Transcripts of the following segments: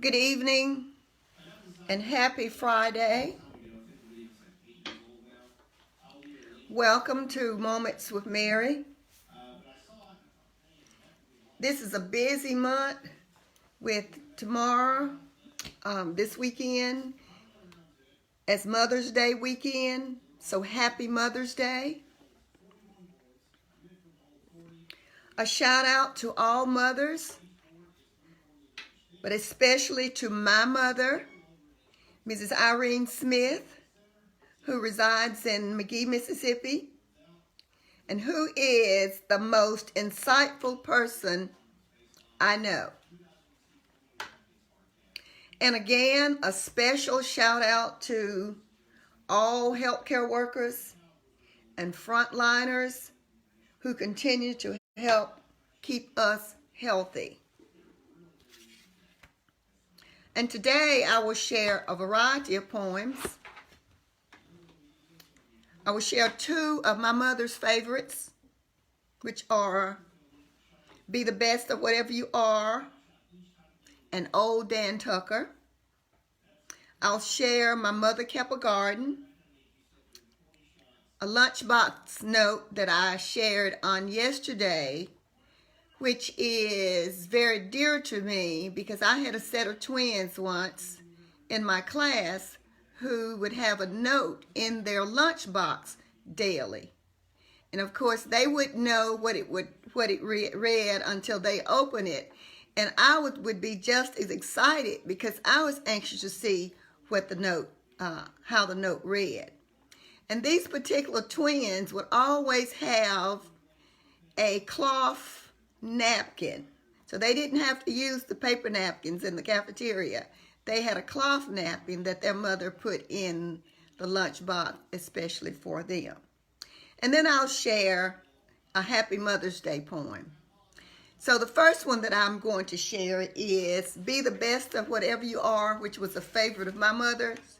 Good evening and happy Friday. Welcome to Moments with Mary. This is a busy month with tomorrow, this weekend, as Mother's Day weekend. So happy Mother's Day. A shout out to all mothers, but especially to my mother, Mrs. Irene Smith, who resides in McGee, Mississippi, and who is the most insightful person I know. And again, a special shout out to all healthcare workers and frontliners who continue to help keep us healthy. And today I will share a variety of poems. I will share two of my mother's favorites, which are Be the Best of Whatever You Are and Old Dan Tucker. I'll share My Mother Kept a Garden, a lunchbox note that I shared on yesterday, which is very dear to me because I had a set of twins once in my class who would have a note in their lunchbox daily. And of course, they wouldn't know what it read until they opened it. And I would be just as excited because I was anxious to see what the note, how the note read. And these particular twins would always have a cloth napkin. So they didn't have to use the paper napkins in the cafeteria. They had a cloth napkin that their mother put in the lunchbox, especially for them. And then I'll share a Happy Mother's Day poem. So the first one that I'm going to share is Be the Best of Whatever You Are, which was a favorite of my mother's.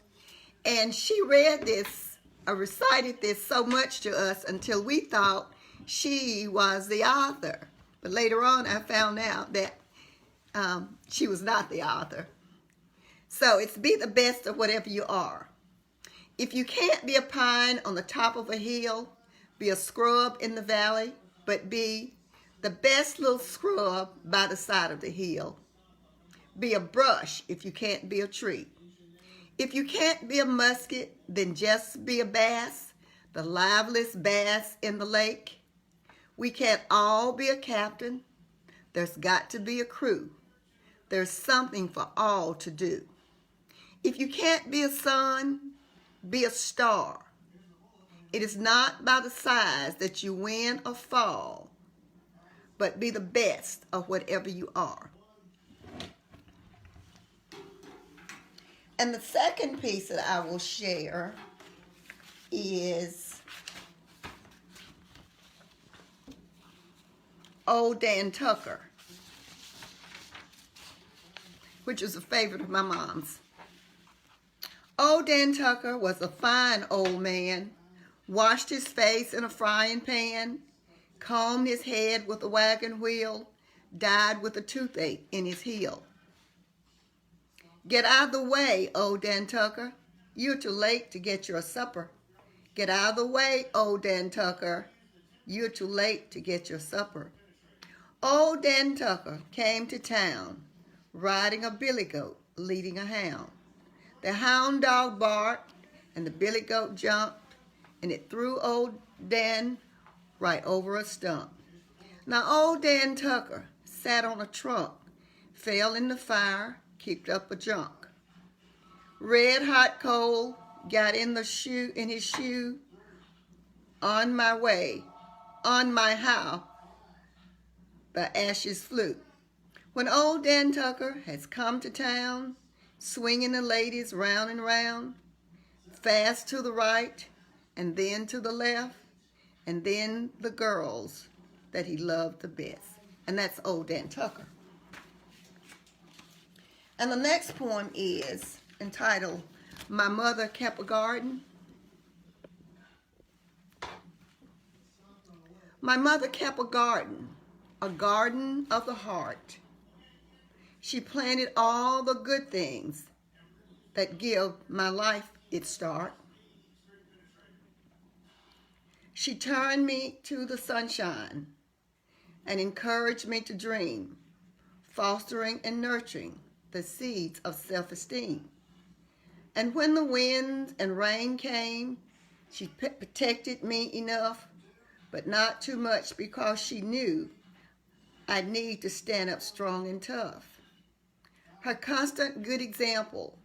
And she read this, recited this so much to us until we thought she was the author. But later on, I found out that she was not the author. So it's Be the Best of Whatever You Are. If you can't be a pine on the top of a hill, be a scrub in the valley, but be the best little scrub by the side of the hill. Be a brush if you can't be a tree. If you can't be a musket, then just be a bass, the liveliest bass in the lake. We can't all be a captain. There's got to be a crew. There's something for all to do. If you can't be a sun, be a star. It is not by the size that you win or fall, but be the best of whatever you are. And the second piece that I will share is Old Dan Tucker, which is a favorite of my mom's. Old Dan Tucker was a fine old man, washed his face in a frying pan, combed his head with a wagon wheel, died with a toothache in his heel. Get out of the way, old Dan Tucker. You're too late to get your supper. Get out of the way, old Dan Tucker. You're too late to get your supper. Old Dan Tucker came to town, riding a billy goat, leading a hound. The hound dog barked, and the billy goat jumped, and it threw old Dan right over a stump. Now old Dan Tucker sat on a trunk, fell in the fire, kicked up a junk. Red hot coal got in his shoe. On my way, on my how, the ashes flew. When old Dan Tucker has come to town, swinging the ladies round and round, fast to the right, and then to the left, and then the girls that he loved the best. And that's Old Dan Tucker. And the next poem is entitled, My Mother Kept a Garden. My mother kept a garden of the heart. She planted all the good things that give my life its start. She turned me to the sunshine and encouraged me to dream, fostering and nurturing the seeds of self-esteem. And when the wind and rain came, she protected me enough, but not too much, because she knew I'd need to stand up strong and tough. Her constant good example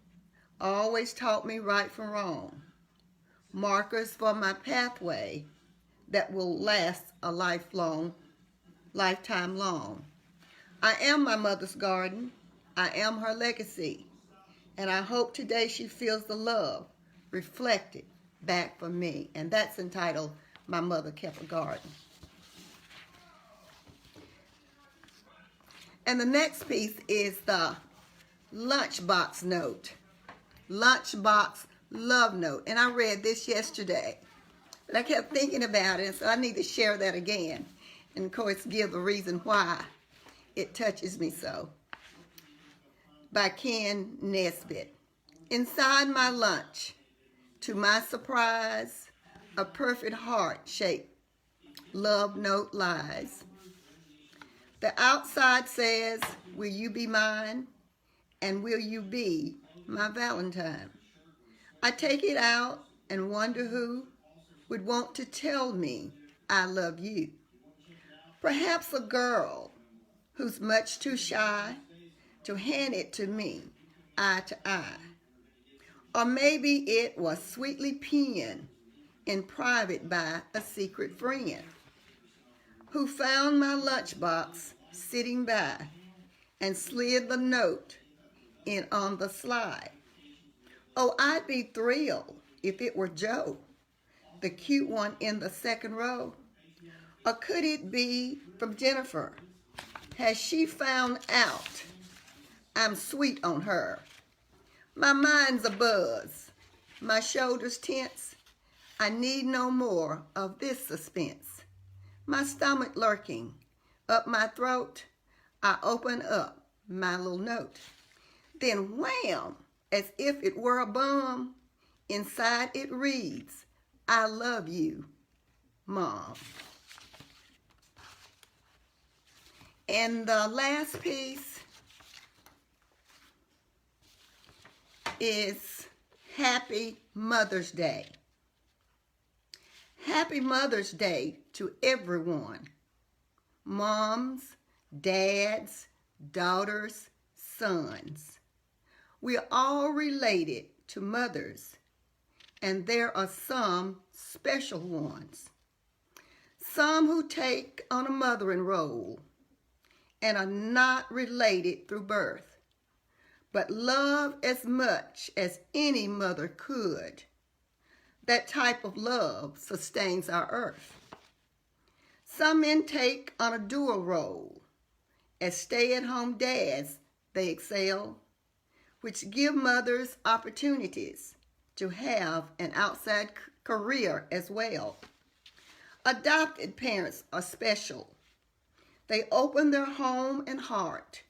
always taught me right from wrong, markers for my pathway that will last a lifetime long. I am my mother's garden. I am her legacy. And I hope today she feels the love reflected back from me. And that's entitled, My Mother Kept a Garden. And the next piece is the Lunchbox note. Lunchbox love note. And I read this yesterday. But I kept thinking about it, so I need to share that again. And of course, give a reason why it touches me so. By Ken Nesbitt. Inside my lunch, to my surprise, a perfect heart-shaped love note lies. The outside says, will you be mine? And will you be my Valentine? I take it out and wonder who would want to tell me I love you. Perhaps a girl who's much too shy to hand it to me eye to eye. Or maybe it was sweetly penned in private by a secret friend who found my lunchbox sitting by and slid the note in on the slide. Oh, I'd be thrilled if it were Joe, the cute one in the second row. Or could it be from Jennifer? Has she found out I'm sweet on her? My mind's abuzz, my shoulders tense. I need no more of this suspense. My stomach lurking up my throat. I open up my little note. Then wham, as if it were a bomb, inside it reads, I love you, Mom. And the last piece is Happy Mother's Day. Happy Mother's Day to everyone. Moms, dads, daughters, sons. We are all related to mothers, and there are some special ones. Some who take on a mothering role and are not related through birth, but love as much as any mother could. That type of love sustains our earth. Some men take on a dual role. As stay-at-home dads, they excel, which give mothers opportunities to have an outside career as well. Adopted parents are special. They open their home and heart,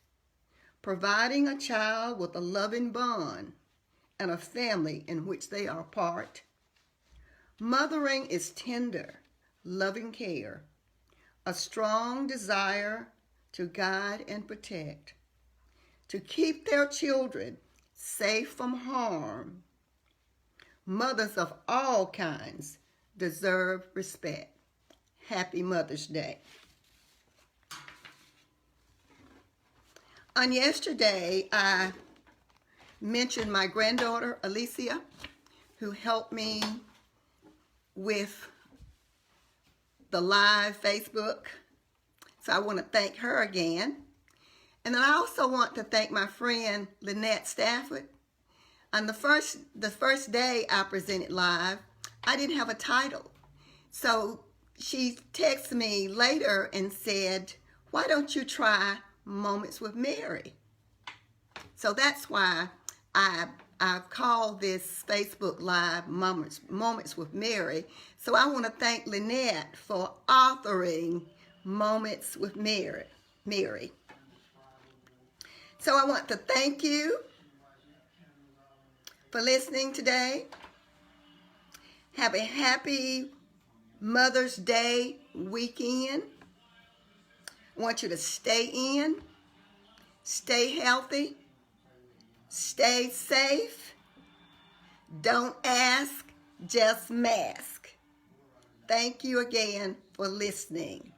providing a child with a loving bond and a family in which they are part. Mothering is tender, loving care, a strong desire to guide and protect, to keep their children safe from harm. Mothers of all kinds deserve respect. Happy Mother's Day. On yesterday, I mentioned my granddaughter, Alicia, who helped me with the live Facebook. So I want to thank her again. And then I also want to thank my friend, Lynette Stafford. On the first day I presented live, I didn't have a title. So she texted me later and said, why don't you try Moments with Mary? So that's why I've called this Facebook Live Moments with Mary. So I want to thank Lynette for authoring Moments with Mary. So I want to thank you for listening today. Have a happy Mother's Day weekend. I want you to stay in, stay healthy, stay safe. Don't ask, just mask. Thank you again for listening.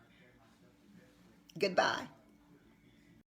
Goodbye.